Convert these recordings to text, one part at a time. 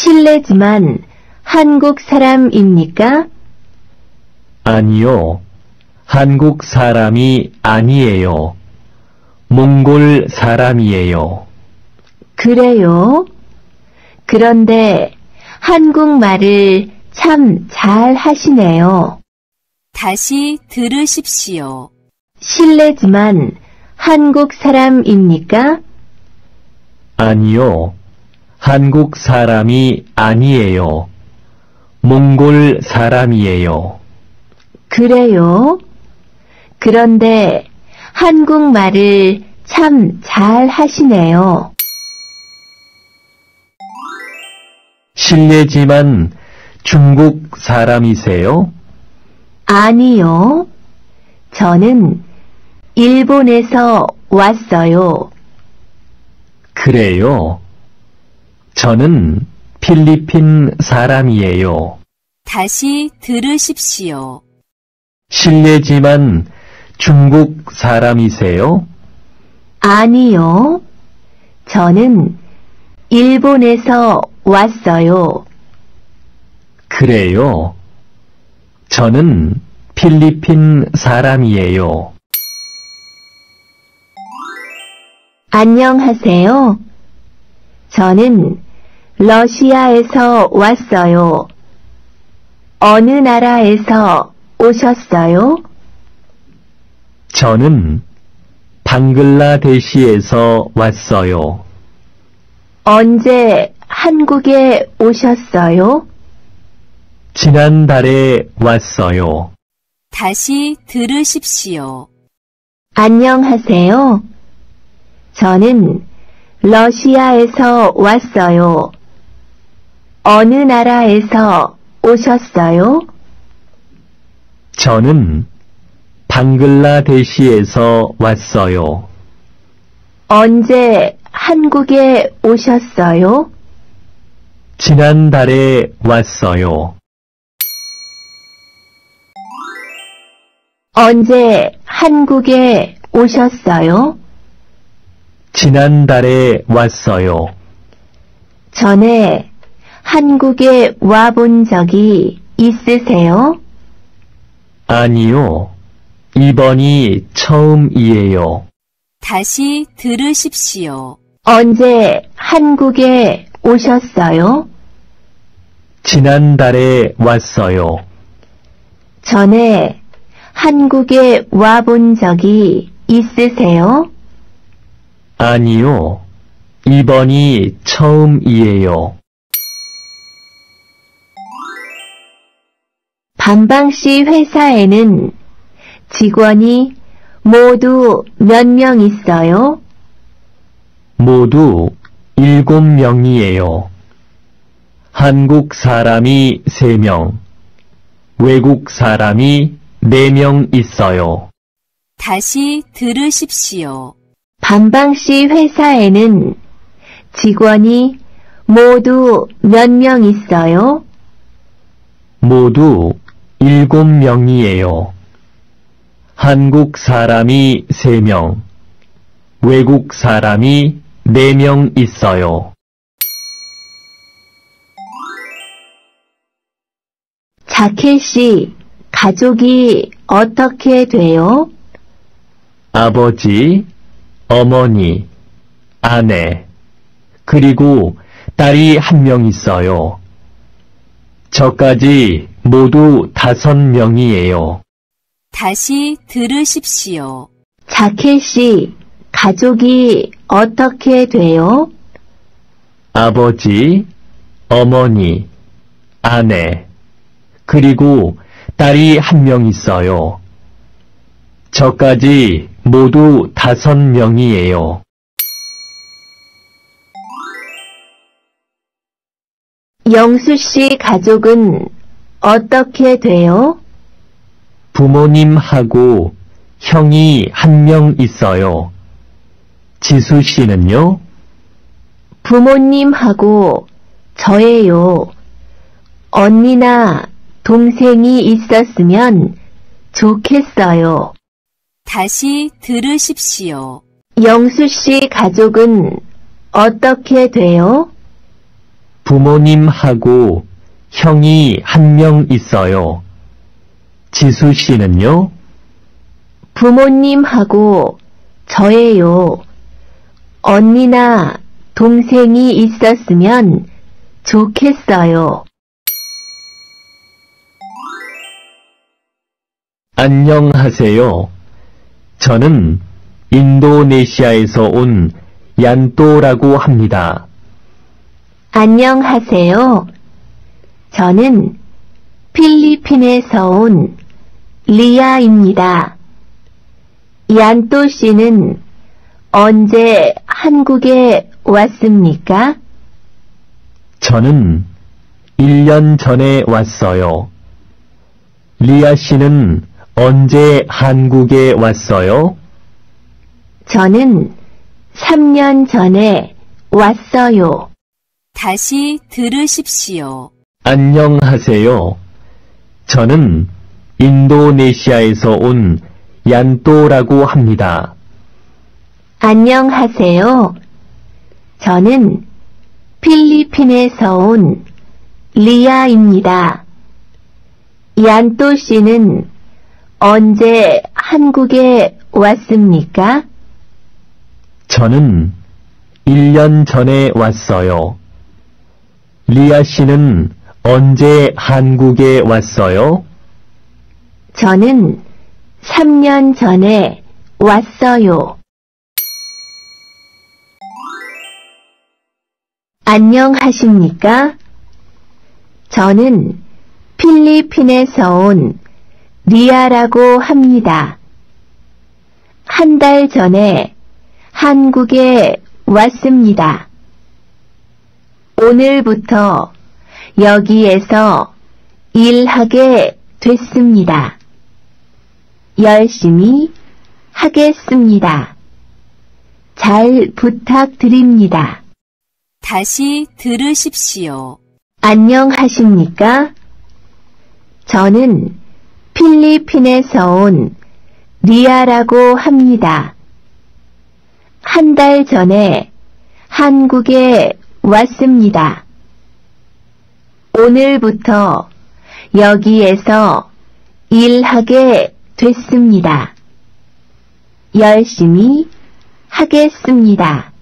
실례지만 한국 사람입니까? 아니요. 한국 사람이 아니에요. 몽골 사람이에요. 그래요? 그런데 한국말을 참 잘 하시네요. 다시 들으십시오. 실례지만 한국 사람입니까? 아니요. 한국 사람이 아니에요. 몽골 사람이에요. 그래요? 그런데 한국말을 참 잘 하시네요. 실례지만 중국 사람이세요? 아니요. 저는 일본에서 왔어요. 그래요. 저는 필리핀 사람이에요. 다시 들으십시오. 실례지만 중국 사람이세요? 아니요. 저는 일본에서 왔어요. 그래요. 저는 필리핀 사람이에요. 안녕하세요. 저는 러시아에서 왔어요. 어느 나라에서 오셨어요? 저는 방글라데시에서 왔어요. 언제 한국에 오셨어요? 지난달에 왔어요. 다시 들으십시오. 안녕하세요. 저는 러시아에서 왔어요. 어느 나라에서 오셨어요? 저는 방글라데시에서 왔어요. 언제 한국에 오셨어요? 지난달에 왔어요. 언제 한국에 오셨어요? 지난달에 왔어요. 전에 한국에 와본 적이 있으세요? 아니요. 이번이 처음이에요. 다시 들으십시오. 언제 한국에 오셨어요? 지난달에 왔어요. 전에 한국에 와본 적이 있으세요? 아니요. 이번이 처음이에요. 반방씨 회사에는 직원이 모두 몇 명 있어요? 모두 7명이에요. 한국 사람이 3명, 외국 사람이 4명 있어요. 다시 들으십시오. 반방씨 회사에는 직원이 모두 몇 명 있어요? 모두 7명이에요. 한국 사람이 3명, 외국 사람이 4명 있어요. 자켓씨 가족이 어떻게 돼요? 아버지, 어머니, 아내, 그리고 딸이 1명 있어요. 저까지 모두 5명이에요. 다시 들으십시오. 자켓씨 가족이 어떻게 돼요? 아버지, 어머니, 아내, 그리고 딸이 1명 있어요. 저까지 모두 5명이에요. 영수씨 가족은 어떻게 돼요? 부모님하고 형이 1명 있어요. 지수 씨는요? 부모님하고 저예요. 언니나 동생이 있었으면 좋겠어요. 다시 들으십시오. 영수씨 가족은 어떻게 돼요? 부모님하고 형이 한 명 있어요. 지수 씨는요? 부모님하고 저예요. 언니나 동생이 있었으면 좋겠어요. 안녕하세요. 저는 인도네시아에서 온 얀또라고 합니다. 안녕하세요. 저는 필리핀에서 온 리아입니다. 얀또 씨는 언제 한국에 왔습니까? 저는 1년 전에 왔어요. 리아 씨는 언제 한국에 왔어요? 저는 3년 전에 왔어요. 다시 들으십시오. 안녕하세요. 저는 인도네시아에서 온 얀또라고 합니다. 안녕하세요. 저는 필리핀에서 온 리아입니다. 얀또 씨는 언제 한국에 왔습니까? 저는 1년 전에 왔어요. 리아 씨는 언제 한국에 왔어요? 저는 3년 전에 왔어요. 안녕하십니까? 저는 필리핀에서 온 리아라고 합니다. 한 달 전에 한국에 왔습니다. 오늘부터 여기에서 일하게 됐습니다. 열심히 하겠습니다. 잘 부탁드립니다. 다시 들으십시오. 안녕하십니까? 저는 필리핀에서 온 리아라고 합니다. 한 달 전에 한국에 왔습니다. 오늘부터 여기에서 일하게 됐습니다. 열심히 하겠습니다.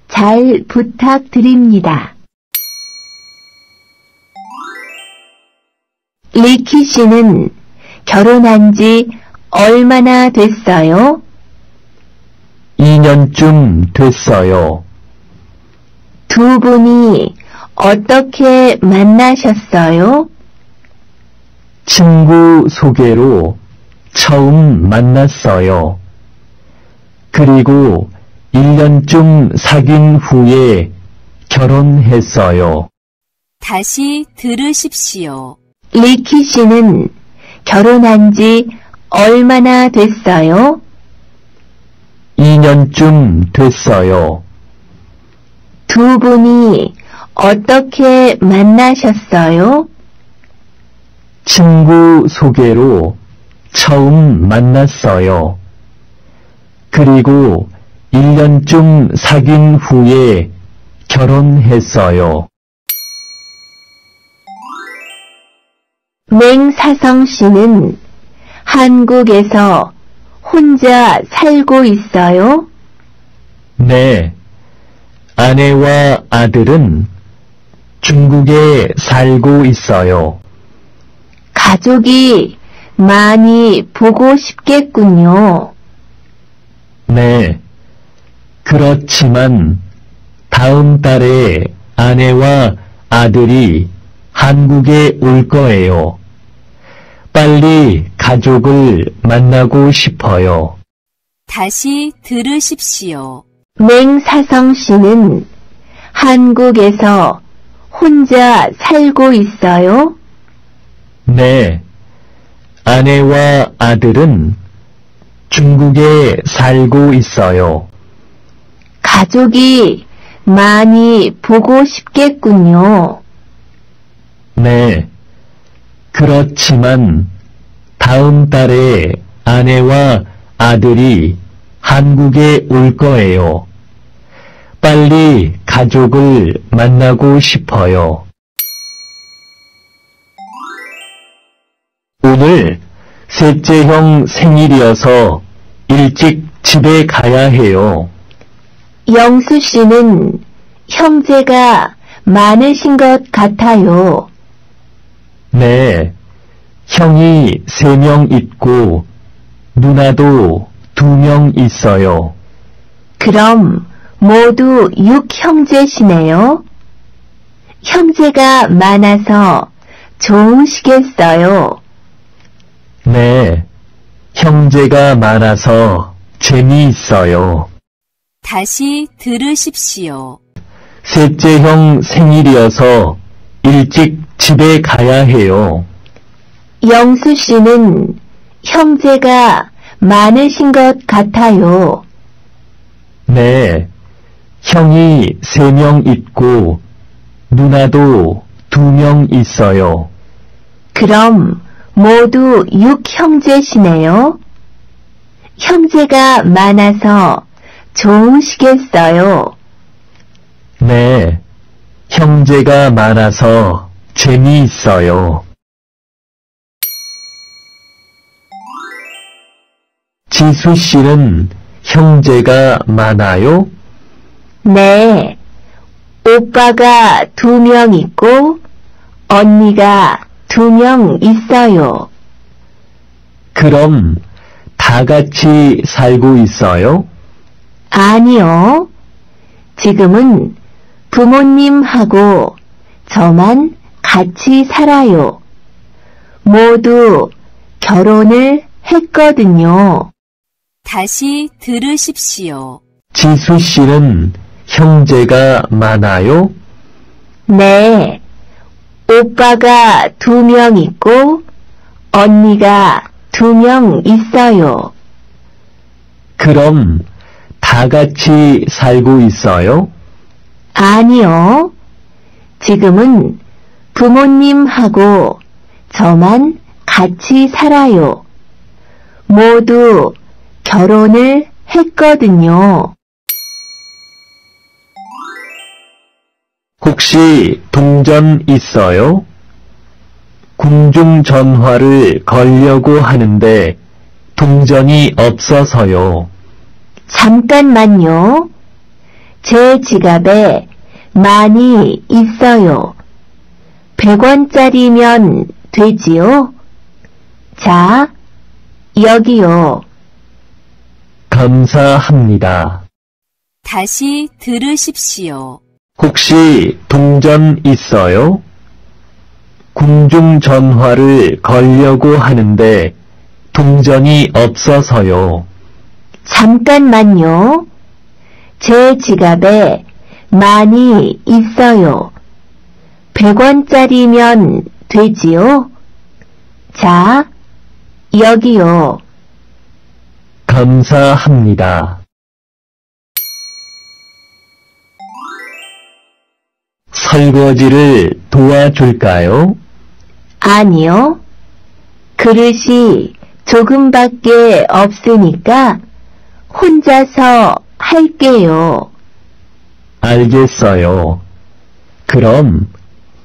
잘 부탁드립니다. 리키 씨는 결혼한 지 얼마나 됐어요? 2년쯤 됐어요. 두 분이 어떻게 만나셨어요? 친구 소개로 처음 만났어요. 그리고 1년쯤 사귄 후에 결혼했어요. 다시 들으십시오. 리키 씨는 결혼한 지 얼마나 됐어요? 2년쯤 됐어요. 두 분이 어떻게 만나셨어요? 친구 소개로 처음 만났어요. 그리고 1년쯤 사귄 후에 결혼했어요. 맹사성 씨는 한국에서 혼자 살고 있어요? 네. 아내와 아들은 중국에 살고 있어요. 가족이 많이 보고 싶겠군요. 네. 그렇지만 다음 달에 아내와 아들이 한국에 올 거예요. 빨리 가족을 만나고 싶어요. 다시 들으십시오. 맹사성 씨는 한국에서 혼자 살고 있어요? 네. 아내와 아들은 중국에 살고 있어요. 가족이 많이 보고 싶겠군요. 네. 그렇지만 다음 달에 아내와 아들이 한국에 올 거예요. 빨리 가족을 만나고 싶어요. 오늘 셋째 형 생일이어서 일찍 집에 가야 해요. 영수 씨는 형제가 많으신 것 같아요. 네, 형이 3명 있고 누나도 2명 있어요. 그럼 모두 6형제시네요. 형제가 많아서 좋으시겠어요. 네, 형제가 많아서 재미있어요. 다시 들으십시오. 셋째 형 생일이어서 일찍 집에 가야 해요. 영수 씨는 형제가 많으신 것 같아요. 네, 형이 3명 있고 누나도 2명 있어요. 그럼 모두 6형제시네요. 형제가 많아서 좋으시겠어요. 네, 형제가 많아서 재미있어요. 지수 씨는 형제가 많아요? 네, 오빠가 2명 있고 언니가 2명 있어요. 그럼 다 같이 살고 있어요? 아니요. 지금은 부모님하고 저만 같이 살아요. 모두 결혼을 했거든요. 다시 들으십시오. 지수 씨는 형제가 많아요? 네, 오빠가 2명 있고 언니가 2명 있어요. 그럼 다 같이 살고 있어요? 아니요. 지금은 부모님하고 저만 같이 살아요. 모두 결혼을 했거든요. 혹시 동전 있어요? 궁중전화를 걸려고 하는데 동전이 없어서요. 잠깐만요. 제 지갑에 많이 있어요. 100원짜리면 되지요? 자, 여기요. 감사합니다. 다시 들으십시오. 혹시 동전 있어요? 궁중전화를 걸려고 하는데 동전이 없어서요. 잠깐만요. 제 지갑에 많이 있어요. 100원짜리면 되지요? 자, 여기요. 감사합니다. 설거지를 도와줄까요? 아니요. 그릇이 조금밖에 없으니까 혼자서 할게요. 알겠어요. 그럼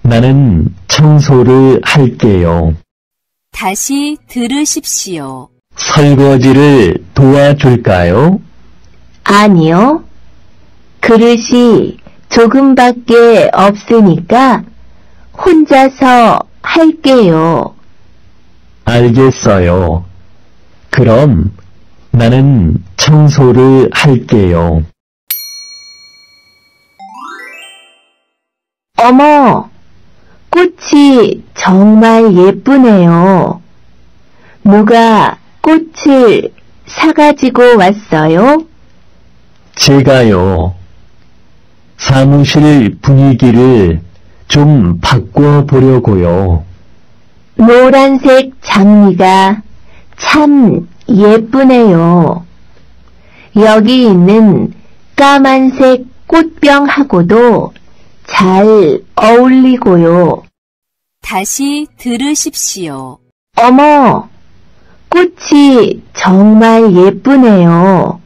나는 청소를 할게요. 다시 들으십시오. 설거지를 도와줄까요? 아니요. 그릇이 조금밖에 없으니까 혼자서 할게요. 알겠어요. 그럼 나는 청소를 할게요. 어머, 꽃이 정말 예쁘네요. 누가 꽃을 사가지고 왔어요? 제가요. 사무실 분위기를 좀 바꿔보려고요. 노란색 장미가 참 예쁘네요. 여기 있는 까만색 꽃병하고도 잘 어울리고요. 다시 들으십시오. 어머, 꽃이 정말 예쁘네요.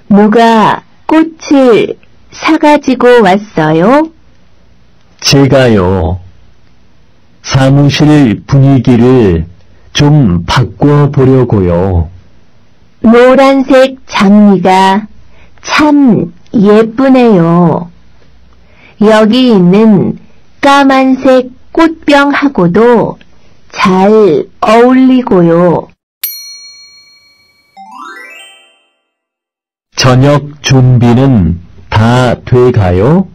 누가 꽃을 사가지고 왔어요? 제가요. 사무실 분위기를 좀 바꿔보려고요. 노란색 장미가 참 예쁘네요. 여기 있는 까만색 꽃병하고도 잘 어울리고요. 저녁 준비는 다 돼가요?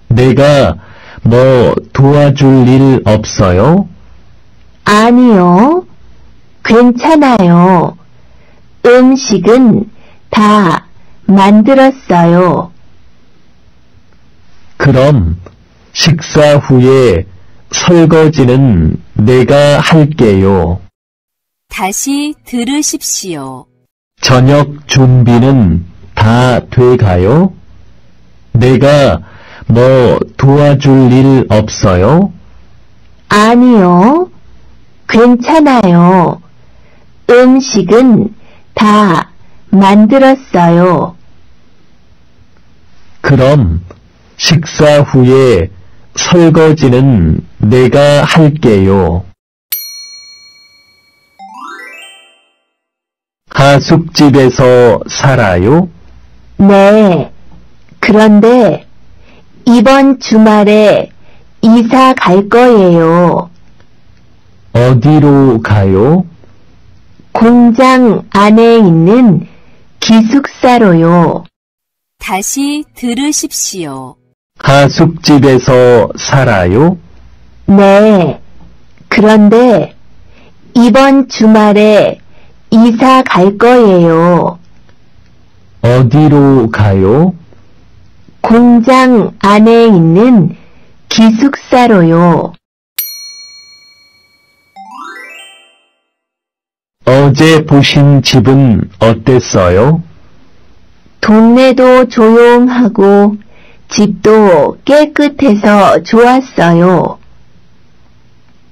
내가 뭐 도와줄 일 없어요? 아니요, 괜찮아요. 음식은 다 만들었어요. 그럼 식사 후에 설거지는 내가 할게요. 다시 들으십시오. 저녁 준비는 다 돼가요? 내가 뭐 도와줄 일 없어요? 아니요, 괜찮아요. 음식은 다 만들었어요. 그럼 식사 후에 설거지는 내가 할게요. 하숙집에서 살아요? 네, 그런데 이번 주말에 이사 갈 거예요. 어디로 가요? 공장 안에 있는 기숙사로요. 다시 들으십시오. 하숙집에서 살아요? 네, 그런데 이번 주말에 이사 갈 거예요. 어디로 가요? 공장 안에 있는 기숙사로요. 어제 보신 집은 어땠어요? 동네도 조용하고 집도 깨끗해서 좋았어요.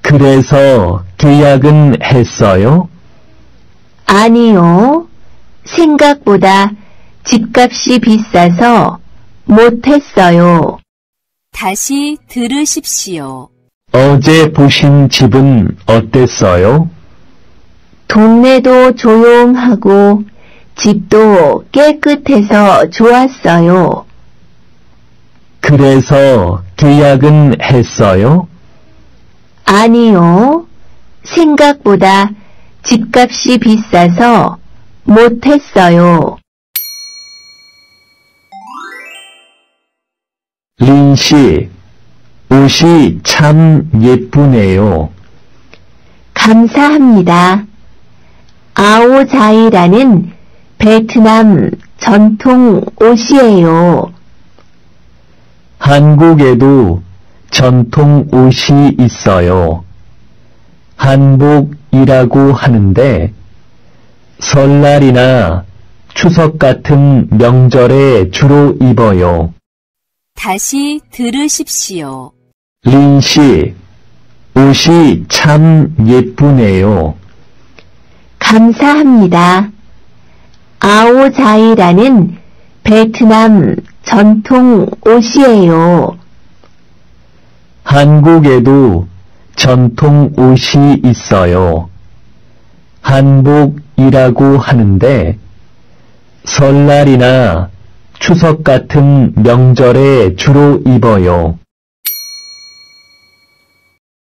그래서 계약은 했어요? 아니요. 생각보다 집값이 비싸서 못했어요. 다시 들으십시오. 어제 보신 집은 어땠어요? 동네도 조용하고 집도 깨끗해서 좋았어요. 그래서 계약은 했어요? 아니요. 생각보다 집값이 비싸서 못했어요. 린 씨, 옷이 참 예쁘네요. 감사합니다. 아오자이라는 베트남 전통 옷이에요. 한국에도 전통 옷이 있어요. 한복이라고 하는데 설날이나 추석 같은 명절에 주로 입어요. 다시 들으십시오. 린 씨, 옷이 참 예쁘네요. 감사합니다. 아오자이라는 베트남 전통 옷이에요. 한국에도 전통 옷이 있어요. 한복이라고 하는데 설날이나 추석 같은 명절에 주로 입어요.